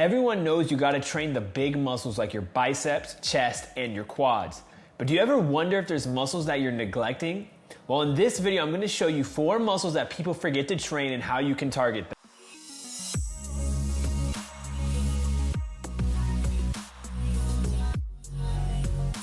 Everyone knows you gotta train the big muscles like your biceps, chest, and your quads. But do you ever wonder if there's muscles that you're neglecting? Well, in this video, I'm gonna show you 4 muscles that people forget to train and how you can target them.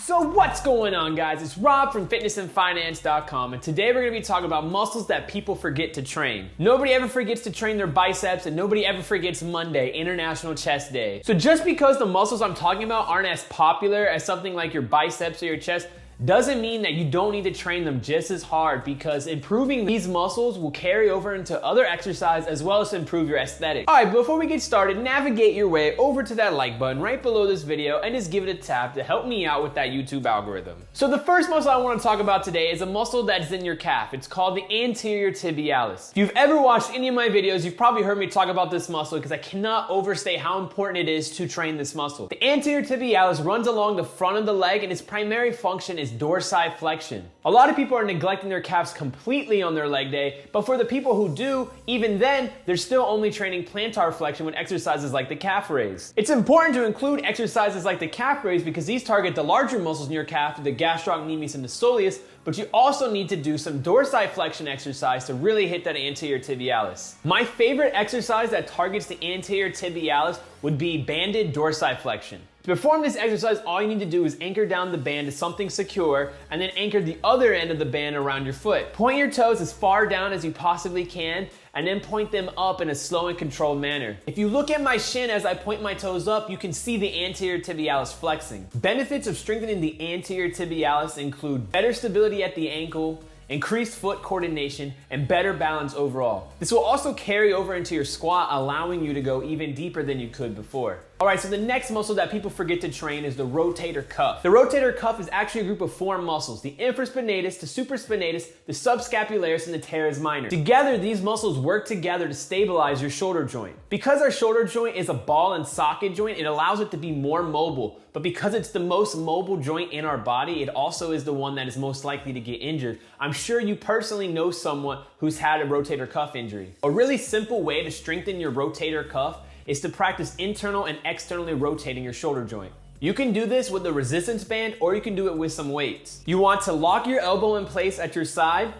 So what's going on, guys? It's Rob from fitnessandfinance.com, and today we're gonna be talking about muscles that people forget to train. Nobody ever forgets to train their biceps, and nobody ever forgets Monday, International Chest Day. So just because the muscles I'm talking about aren't as popular as something like your biceps or your chest, doesn't mean that you don't need to train them just as hard, because improving these muscles will carry over into other exercise as well as improve your aesthetic. All right, before we get started, navigate your way over to that like button right below this video and just give it a tap to help me out with that YouTube algorithm. So the first muscle I want to talk about today is a muscle that's in your calf. It's called the anterior tibialis. If you've ever watched any of my videos, you've probably heard me talk about this muscle because I cannot overstate how important it is to train this muscle. The anterior tibialis runs along the front of the leg, and its primary function is dorsiflexion. A lot of people are neglecting their calves completely on their leg day, but for the people who do, even then, they're still only training plantar flexion with exercises like the calf raise. It's important to include exercises like the calf raise because these target the larger muscles in your calf, the gastrocnemius and the soleus, but you also need to do some dorsiflexion exercise to really hit that anterior tibialis. My favorite exercise that targets the anterior tibialis would be banded dorsiflexion. To perform this exercise, all you need to do is anchor down the band to something secure and then anchor the other end of the band around your foot. Point your toes as far down as you possibly can and then point them up in a slow and controlled manner. If you look at my shin as I point my toes up, you can see the anterior tibialis flexing. Benefits of strengthening the anterior tibialis include better stability at the ankle, increased foot coordination, and better balance overall. This will also carry over into your squat, allowing you to go even deeper than you could before. All right, so the next muscle that people forget to train is the rotator cuff. The rotator cuff is actually a group of 4 muscles: the infraspinatus, the supraspinatus, the subscapularis, and the teres minor. Together, these muscles work together to stabilize your shoulder joint. Because our shoulder joint is a ball and socket joint, it allows it to be more mobile. But because it's the most mobile joint in our body, it also is the one that is most likely to get injured. I'm sure you personally know someone who's had a rotator cuff injury. A really simple way to strengthen your rotator cuff is to practice internal and externally rotating your shoulder joint. You can do this with a resistance band, or you can do it with some weights. You want to lock your elbow in place at your side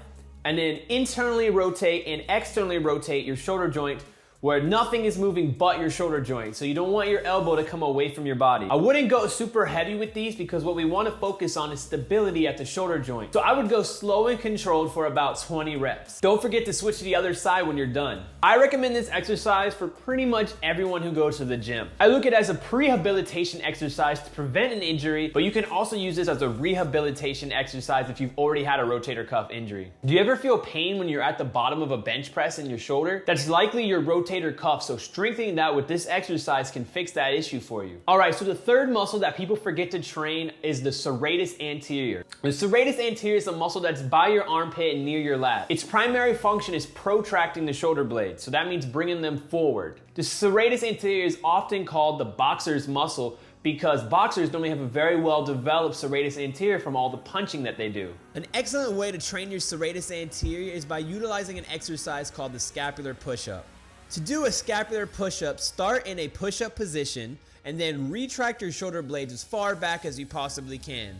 and then internally rotate and externally rotate your shoulder joint where nothing is moving but your shoulder joint. So you don't want your elbow to come away from your body. I wouldn't go super heavy with these because what we want to focus on is stability at the shoulder joint. So I would go slow and controlled for about 20 reps. Don't forget to switch to the other side when you're done. I recommend this exercise for pretty much everyone who goes to the gym. I look at it as a prehabilitation exercise to prevent an injury, but you can also use this as a rehabilitation exercise if you've already had a rotator cuff injury. Do you ever feel pain when you're at the bottom of a bench press in your shoulder? That's likely your rotator cuff, so strengthening that with this exercise can fix that issue for you. All right, so the third muscle that people forget to train is the serratus anterior. The serratus anterior is a muscle that's by your armpit and near your lat. Its primary function is protracting the shoulder blades, so that means bringing them forward. The serratus anterior is often called the boxer's muscle because boxers normally have a very well developed serratus anterior from all the punching that they do. An excellent way to train your serratus anterior is by utilizing an exercise called the scapular push-up. To do a scapular push-up, start in a push-up position and then retract your shoulder blades as far back as you possibly can.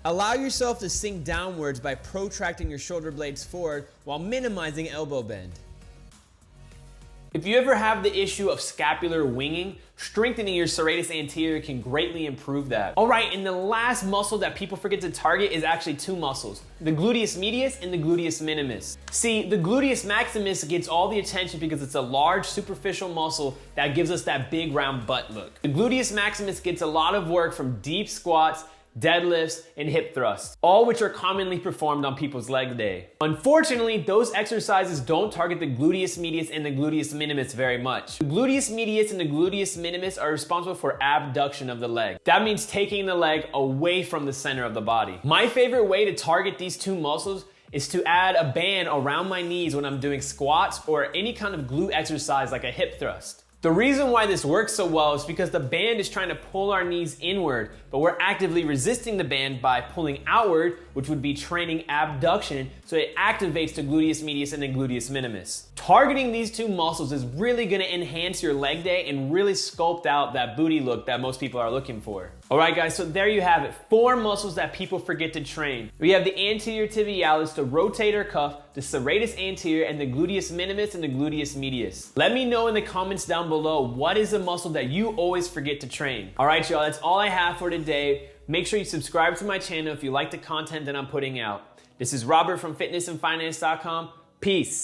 Allow yourself to sink downwards by protracting your shoulder blades forward while minimizing elbow bend. If you ever have the issue of scapular winging, strengthening your serratus anterior can greatly improve that. All right, and the last muscle that people forget to target is actually 2 muscles: the gluteus medius and the gluteus minimus. See, the gluteus maximus gets all the attention because it's a large superficial muscle that gives us that big round butt look. The gluteus maximus gets a lot of work from deep squats, deadlifts, and hip thrusts, all which are commonly performed on people's leg day. Unfortunately, those exercises don't target the gluteus medius and the gluteus minimus very much. The gluteus medius and the gluteus minimus are responsible for abduction of the leg. That means taking the leg away from the center of the body. My favorite way to target these 2 muscles is to add a band around my knees when I'm doing squats or any kind of glute exercise like a hip thrust. The reason why this works so well is because the band is trying to pull our knees inward, but we're actively resisting the band by pulling outward, which would be training abduction, so it activates the gluteus medius and the gluteus minimus. Targeting these two muscles is really gonna enhance your leg day and really sculpt out that booty look that most people are looking for. All right, guys, so there you have it. 4 muscles that people forget to train. We have the anterior tibialis, the rotator cuff, the serratus anterior, and the gluteus minimus and the gluteus medius. Let me know in the comments down below, what is a muscle that you always forget to train? All right, y'all, that's all I have for today. Make sure you subscribe to my channel if you like the content that I'm putting out. This is Robert from fitnessandfinance.com. Peace.